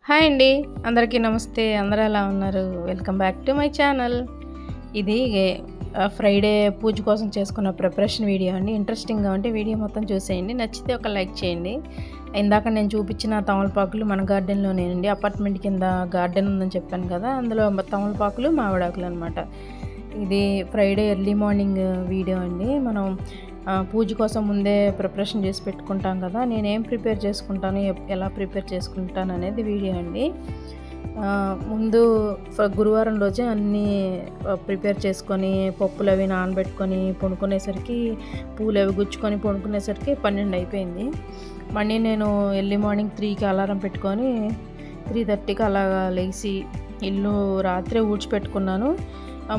Hi అండి, అందరికీ నమస్తే. అందరూ ఎలా ఉన్నారు? Welcome back to my channel. ఇది ఫ్రైడే పూజ కోసం చేసుకున్న ప్రిపరేషన్ వీడియో అండి. ఇంట్రెస్టింగ్గా ఉంటే వీడియో మొత్తం చూసేయండి. నచ్చితే ఒక లైక్ చేయండి. ఇందాక నేను చూపించిన తమలపాకులు మన గార్డెన్లోనేనండి. అపార్ట్మెంట్ కింద గార్డెన్ ఉందని చెప్పాను కదా, అందులో తమలపాకులు మామిడాకులు అనమాట. ఇది ఫ్రైడే ఎర్లీ మార్నింగ్ వీడియో అండి. మనం పూజ కోసం ముందే ప్రిపరేషన్ చేసి పెట్టుకుంటాం కదా, నేనేం ప్రిపేర్ చేసుకుంటాను, ఎలా ప్రిపేర్ చేసుకుంటాను అనేది వీడియో అండి. ముందు గురువారం రోజే అన్నీ ప్రిపేర్ చేసుకొని పప్పులు అవి నానబెట్టుకొని పడుకునేసరికి పూలు అవి గుచ్చుకొని పడుకునేసరికి 12 అయిపోయింది. మళ్ళీ నేను ఎర్లీ మార్నింగ్ 3కి అలారం పెట్టుకొని 3:30కి అలాగా లేచి ఇల్లు రాత్రే ఊడ్చిపెట్టుకున్నాను.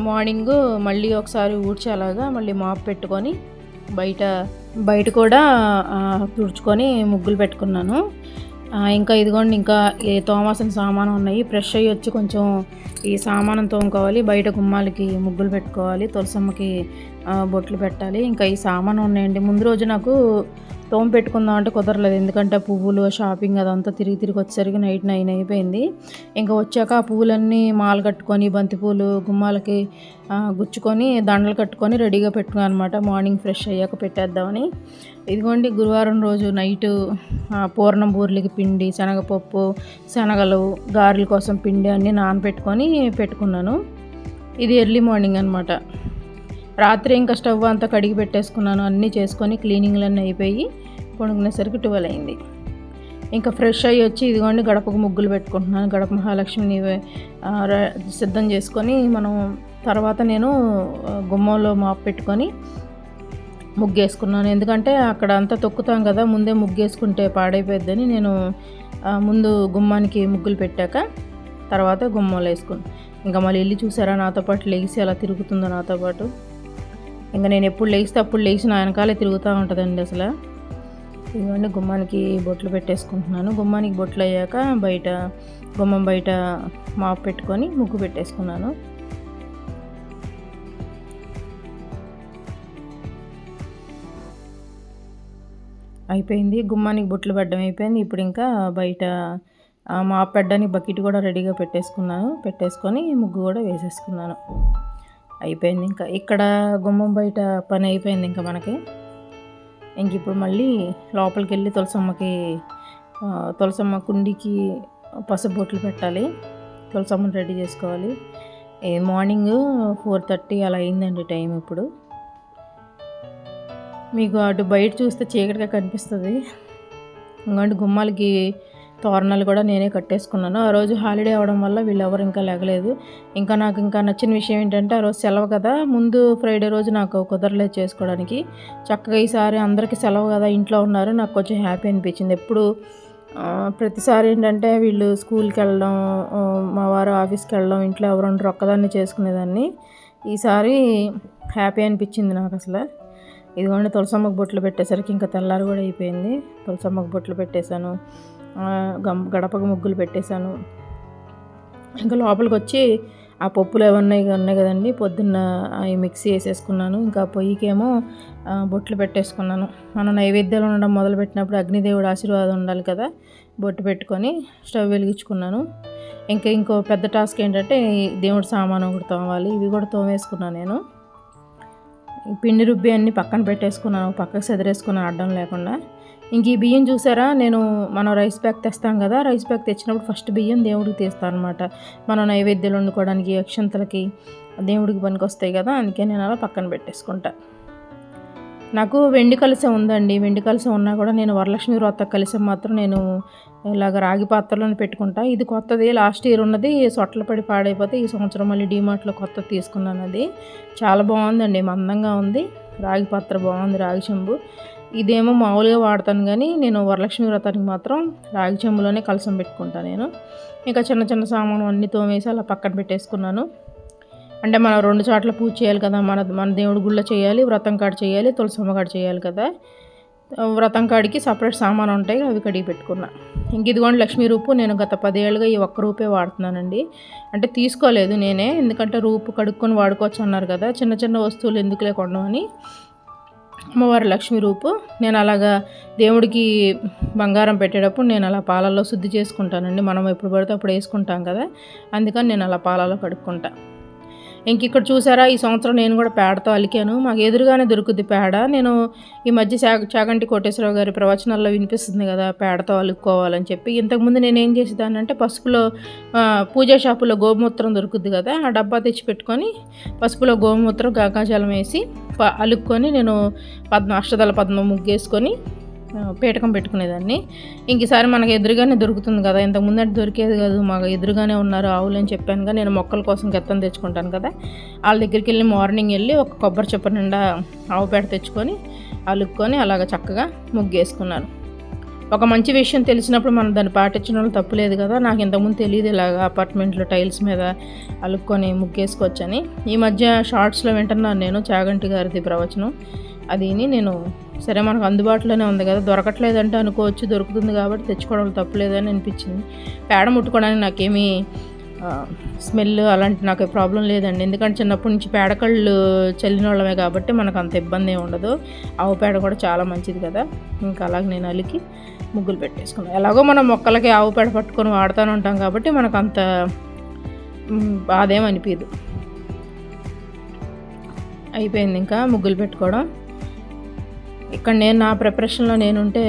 మార్నింగు మళ్ళీ ఒకసారి ఊడ్చి అలాగా మళ్ళీ మాప్ పెట్టుకొని బయట కూడా తుడుచుకొని ముగ్గులు పెట్టుకున్నాను. ఇంకా ఇదిగోండి, ఇంకా తోమాల్సిన సామాను ఉన్నాయి. ఫ్రెష్ అయ్యి వచ్చి కొంచెం ఈ సామానం తోముకోవాలి, బయట గుమ్మాలకి ముగ్గులు పెట్టుకోవాలి, తులసమ్మకి బొట్లు పెట్టాలి. ఇంకా ఈ సామాను ఉన్నాయండి. ముందు రోజు నాకు తోమ పెట్టుకుందాం అంటే కుదరలేదు, ఎందుకంటే పువ్వులు షాపింగ్ అదంతా తిరిగి వచ్చేసరికి నైట్ 9 అయిపోయింది. ఇంకా వచ్చాక ఆ పువ్వులన్నీ మాల కట్టుకొని బంతిపూలు గుమ్మాలకి గుచ్చుకొని దండలు కట్టుకొని రెడీగా పెట్టుకున్నాను అనమాట. మార్నింగ్ ఫ్రెష్ అయ్యాక పెట్టేద్దామని. ఇదిగోండి, గురువారం రోజు నైటు పూర్ణం బూరెలకి పిండి, శనగపప్పు, శనగలు, గారెల కోసం పిండి అన్నీ నానబెట్టుకొని పెట్టుకున్నాను. ఇది ఎర్లీ మార్నింగ్ అనమాట. రాత్రి ఇంకా స్టవ్ అంతా కడిగి పెట్టేసుకున్నాను. అన్నీ చేసుకొని క్లీనింగ్లన్నీ అయిపోయి పడుకునేసరికి 12 అయింది. ఇంకా ఫ్రెష్ అయ్యి వచ్చి ఇదిగోండి గడపకు ముగ్గులు పెట్టుకుంటున్నాను. గడప మహాలక్ష్మిని సిద్ధం చేసుకొని మనం తర్వాత నేను గుమ్మంలో మాపు పెట్టుకొని ముగ్గేసుకున్నాను. ఎందుకంటే అక్కడ అంతా తొక్కుతాం కదా, ముందే ముగ్గేసుకుంటే పాడైపోద్దని నేను ముందు గుమ్మానికి ముగ్గులు పెట్టాక తర్వాత గుమ్మంలో వేసుకున్నాను. ఇంకా మళ్ళీ వెళ్ళి చూసారా, నాతో పాటు లేచి అలా తిరుగుతుందో నాతో పాటు. ఇంకా నేను ఎప్పుడు లేస్తే అప్పుడు లేచి నా వెనకాలే తిరుగుతూ ఉంటుందండి అసలు. ఇదిగోండి, గుమ్మానికి బొట్లు పెట్టేసుకుంటున్నాను. గుమ్మానికి బొట్లు అయ్యాక గుమ్మం బయట మాపు పెట్టుకొని ముగ్గు పెట్టేసుకున్నాను. అయిపోయింది, గుమ్మానికి బొట్లు పెట్టడం అయిపోయింది. ఇప్పుడు ఇంకా బయట మాపు పెట్టడానికి బకెట్ కూడా రెడీగా పెట్టేసుకొని ముగ్గు కూడా వేసేసుకున్నాను. అయిపోయింది. ఇంకా ఇక్కడ గుమ్మం బయట పని అయిపోయింది ఇంకా మనకి. ఇంక ఇప్పుడు మళ్ళీ లోపలికి వెళ్ళి తులసమ్మ కుండికి పసుపు బొట్లు పెట్టాలి, తులసమ్మని రెడీ చేసుకోవాలి. మార్నింగ్ 4:30 అలా అయిందండి టైం. ఇప్పుడు మీకు అటు బయట చూస్తే చీకటిగా కనిపిస్తుంది. ఇంకోటి గుమ్మాలకి తోరణాలు కూడా నేనే కట్టేసుకున్నాను. ఆ రోజు హాలిడే అవ్వడం వల్ల వీళ్ళెవరు ఇంకా లేగలేదు. నాకు నచ్చిన విషయం ఏంటంటే, ఆ రోజు సెలవు కదా, ముందు ఫ్రైడే రోజు నాకు కుదరలేదు చేసుకోవడానికి. చక్కగా ఈసారి అందరికీ సెలవు కదా, ఇంట్లో ఉన్నారు, నాకు కొంచెం హ్యాపీ అనిపించింది. ఎప్పుడు ప్రతిసారి ఏంటంటే వీళ్ళు స్కూల్కి వెళ్ళడం, మా వారు ఆఫీస్కి వెళ్ళడం, ఇంట్లో ఎవరు ఉండరు, ఒక్కదాన్ని చేసుకునేదాన్ని. ఈసారి హ్యాపీ అనిపించింది నాకు అసలు. ఇదిగోండి, తులసమ్మకు బొట్లు పెట్టేసరికి ఇంకా తెల్లారి కూడా అయిపోయింది. తులసమ్మకు బొట్లు పెట్టేశాను, గడపకు ముగ్గులు పెట్టేశాను. ఇంకా లోపలికి వచ్చి ఆ పప్పులు ఏమన్నా ఉన్నాయి కదండి, పొద్దున్న అవి మిక్సీ వేసేసుకున్నాను. ఇంకా పొయ్యికేమో బొట్లు పెట్టేసుకున్నాను. మనం నైవేద్యాలు ఉండడం మొదలుపెట్టినప్పుడు అగ్నిదేవుడు ఆశీర్వాదం ఉండాలి కదా, బొట్టు పెట్టుకొని స్టవ్ వెలిగించుకున్నాను. ఇంకో పెద్ద టాస్క్ ఏంటంటే దేవుడి సామాను ఒకటి తోమాలి. ఇవి కూడా తోమేసుకున్నాను నేను. పిండి రుబ్బి అన్నీ పక్కన పెట్టేసుకున్నాను, పక్కకు సెదిరేసుకున్నాను అడ్డం లేకుండా. ఇంక ఈ బియ్యం చూసారా, మనం రైస్ బ్యాగ్ తెస్తాం కదా, రైస్ బ్యాగ్ తెచ్చినప్పుడు ఫస్ట్ బియ్యం దేవుడికి తీస్తాను అనమాట. మనం నైవేద్యాలు వండుకోవడానికి, అక్షంతలకి, దేవుడికి పనికి వస్తాయి కదా, అందుకే నేను అలా పక్కన పెట్టేసుకుంటా. నాకు వెండి కలశం ఉందండి. వెండి కలశం ఉన్నా కూడా నేను వరలక్ష్మి వ్రత కలశం మాత్రం నేను ఇలాగ రాగి పాత్రలోనే పెట్టుకుంటా. ఇది కొత్తది, లాస్ట్ ఇయర్ ఉన్నది సొట్టలు పడి పాడైపోతే ఈ సంవత్సరం మళ్ళీ డీమార్ట్లో కొత్తది తీసుకున్నాను. అది చాలా బాగుందండి, మందంగా ఉంది. రాగి పాత్ర బాగుంది, రాగి చెంబు. ఇదేమో మామూలుగా వాడతాను, కానీ నేను వరలక్ష్మి వ్రతానికి మాత్రం రాగి చెంబులోనే కలశం పెట్టుకుంటాను నేను. ఇంకా చిన్న సామాను అన్నీ తోమేసి అలా పక్కన పెట్టేసుకున్నాను. అంటే మనం 2 చోట్ల పూజ చేయాలి కదా, మన దేవుడి గుళ్ళో చేయాలి, వ్రతం కాడ చేయాలి, తులసమ్మ కాడ చేయాలి కదా. వ్రతం కాడికి సపరేట్ సామాను ఉంటాయి, అవి కడిగి పెట్టుకున్నా. ఇదిగోండి లక్ష్మీ రూపు. నేను గత 10 ఏళ్ళుగా ఈ ఒక్క రూపే వాడుతున్నానండి. అంటే తీసుకోలేదు నేనే, ఎందుకంటే రూపు కడుక్కొని వాడుకోవచ్చు అన్నారు కదా, చిన్న వస్తువులు ఎందుకులే కొనడం అని అమ్మవారి లక్ష్మీ రూపు. నేను అలాగా దేవుడికి బంగారం పెట్టేటప్పుడు నేను అలా పాలల్లో శుద్ధి చేసుకుంటానండి. మనం ఎప్పుడు పడితే అప్పుడు వేసుకుంటాం కదా, అందుకని నేను అలా పాలలో కడుక్కుంటా. ఇంక ఇక్కడ చూసారా, ఈ సంవత్సరం నేను కూడా పేడతో అలికాను. మాకు ఎదురుగానే దొరుకుద్ది పేడ. నేను ఈ మధ్య చాగంటి కోటేశ్వరరావు గారి ప్రవచనాల్లో వినిపిస్తుంది కదా పేడతో అలుక్కోవాలని చెప్పి. ఇంతకుముందు నేను ఏం చేసేదాన్ని అంటే పసుపులో పూజా షాపులో గోమూత్రం దొరుకుద్ది కదా, ఆ డబ్బా తెచ్చి పెట్టుకొని పసుపులో గోమూత్రం గంగాజలం వేసి అలుక్కొని నేను అష్టదళ పద్మం ముగ్గేసుకొని పీటకం పెట్టుకునేదాన్ని. ఇంకసారి మనకు ఎదురుగానే దొరుకుతుంది కదా, ఇంతకుముందు అంటే దొరికేది కాదు, మాకు ఎదురుగానే ఉన్నారు ఆవులు అని చెప్పానుగా. నేను మొక్కల కోసం గెత్తను తెచ్చుకుంటాను కదా, వాళ్ళ దగ్గరికి వెళ్ళి మార్నింగ్ వెళ్ళి ఒక కొబ్బరి చెప్ప నిండా ఆవు పేడ తెచ్చుకొని అలుక్కొని అలాగ చక్కగా ముగ్గేసుకున్నాను. ఒక మంచి విషయం తెలిసినప్పుడు మనం దాన్ని పాటించడం వల్ల తప్పులేదు కదా. నాకు ఇంతకుముందు తెలియదు ఇలాగ అపార్ట్మెంట్లో టైల్స్ మీద అలుక్కొని ముగ్గేసుకోవచ్చని. ఈ మధ్య షార్ట్స్లో వింటున్నాను నేను చాగంటి గారిది ప్రవచనం. అదిని నేను సరే మనకు అందుబాటులోనే ఉంది కదా, దొరకట్లేదంటే అనుకోవచ్చు, దొరుకుతుంది కాబట్టి తెచ్చుకోవడం తప్పులేదని అనిపించింది. పేడ ముట్టుకోవడానికి నాకేమీ స్మెల్ అలాంటి నాకు ప్రాబ్లం లేదండి, ఎందుకంటే చిన్నప్పటి నుంచి పేడకళ్ళు చల్లిన వాళ్ళమే కాబట్టి మనకు అంత ఇబ్బంది ఏమి ఉండదు. ఆవు పేడ కూడా చాలా మంచిది కదా. ఇంకా అలాగే నేను అలికి ముగ్గులు పెట్టేసుకున్నాను. ఎలాగో మనం మొక్కలకి ఆవు పేడ పట్టుకొని వాడుతూనే ఉంటాం కాబట్టి మనకు అంత బాధేం అనిపించదు. అయిపోయింది ఇంకా ముగ్గులు పెట్టుకోవడం. ఇక్కడ నేను నా ప్రిపరేషన్లో నేనుంటే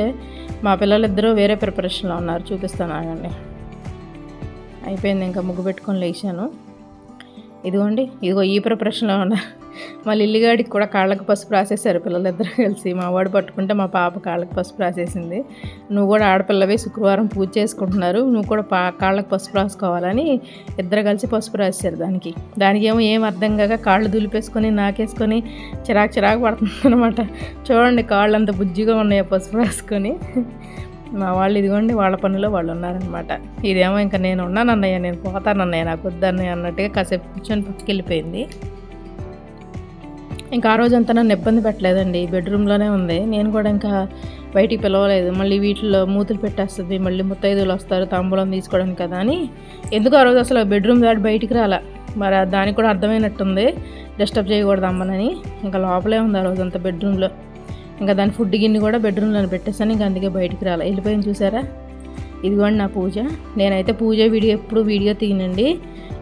మా పిల్లలిద్దరూ వేరే ప్రిపరేషన్లో ఉన్నారు, చూపిస్తాను ఆగండి. అయిపోయింది ఇంకా ముగ్గు పెట్టుకొని లేచాను. ఇదిగో ఈ ప్రిపరేషన్లో ఉన్నారు. మా లిల్లిగాడికి కూడా కాళ్ళకి పసుపు రాసేసారు పిల్లలిద్దరూ కలిసి. మా వాడు పట్టుకుంటే మా పాప కాళ్ళకి పసుపు రాసేసింది. నువ్వు కూడా ఆడపిల్లవి శుక్రవారం పూజ చేసుకుంటున్నారు, నువ్వు కూడా కాళ్ళకి పసుపు రాసుకోవాలని ఇద్దరు కలిసి పసుపు రాసేసారు. దానికి ఏం అర్థం కాక కాళ్ళు దులిపేసుకొని నాకేసుకొని చిరాకు పడుతుంది అనమాట. చూడండి కాళ్ళు అంత బుజ్జిగా ఉన్నాయో పసుపు రాసుకొని. మా వాళ్ళు ఇదిగోండి వాళ్ళ పనిలో వాళ్ళు ఉన్నారనమాట. ఇదేమో ఇంకా నేను ఉన్నానన్నయ్య, నేను పోతానన్నయ్య, నాకు వద్దన్నయ్య అన్నట్టుగా కాసేపు కూర్చొని పక్కకి వెళ్ళిపోయింది. ఇంకా ఆ రోజంతా నన్ను ఇబ్బంది పెట్టలేదండి, బెడ్రూమ్లోనే ఉంది. నేను కూడా ఇంకా బయటికి పిలవలేదు, మళ్ళీ వీటిలో మూతులు పెట్టేస్తుంది, మళ్ళీ ముత్తైదులు వస్తారు తాంబూలం తీసుకోవడానికి కదా అని. ఎందుకు ఆ రోజు అసలు బెడ్రూమ్ దాటి బయటికి రాలా. మరి దానికి కూడా అర్థమైనట్టుంది, డిస్టర్బ్ చేయకూడదు అమ్మనని. ఇంకా లోపలే ఉంది ఆ రోజంతా బెడ్రూమ్లో. ఇంకా దాని ఫుడ్ గిన్నె కూడా బెడ్రూమ్లో పెట్టేసాను, ఇంకా అందుకే బయటికి రాలా, వెళ్ళిపోయింది. చూసారా, ఇదిగోండి నా పూజ. నేనైతే పూజ ఎప్పుడు వీడియో తీయనండి.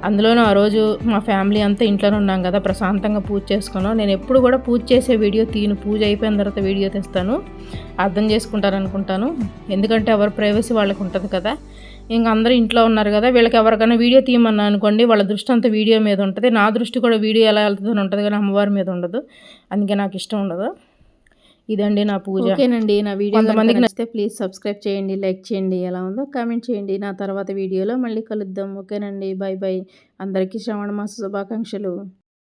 అందులోనూ ఆ రోజు మా ఫ్యామిలీ అంతా ఇంట్లోనే ఉన్నాం కదా, ప్రశాంతంగా పూజ చేసుకున్నాం. నేను ఎప్పుడు కూడా పూజ చేసే వీడియో తీయను, పూజ అయిపోయిన తర్వాత వీడియో తెస్తాను. అర్థం చేసుకుంటారనుకుంటాను, ఎందుకంటే ఎవరి ప్రైవసీ వాళ్ళకి ఉంటుంది కదా. ఇంకా అందరూ ఇంట్లో ఉన్నారు కదా, వీళ్ళకి ఎవరికైనా వీడియో తీయమన్నా అనుకోండి, వాళ్ళ దృష్టి అంతా వీడియో మీద ఉంటుంది. నా దృష్టి కూడా వీడియో ఎలా వెళ్తుందని ఉంటుంది కానీ అమ్మవారి మీద ఉండదు, అందుకే నాకు ఇష్టం ఉండదు. ఇదండి నా పూజ. ఓకేనండి, నా వీడియో కొంతమందికి నచ్చితే ప్లీజ్ సబ్స్క్రైబ్ చేయండి, లైక్ చేయండి, ఎలా ఉందో కామెంట్ చేయండి. నా తర్వాత వీడియోలో మళ్ళీ కలుద్దాం. ఓకేనండి, బై బై. అందరికీ శ్రావణ మాస శుభాకాంక్షలు.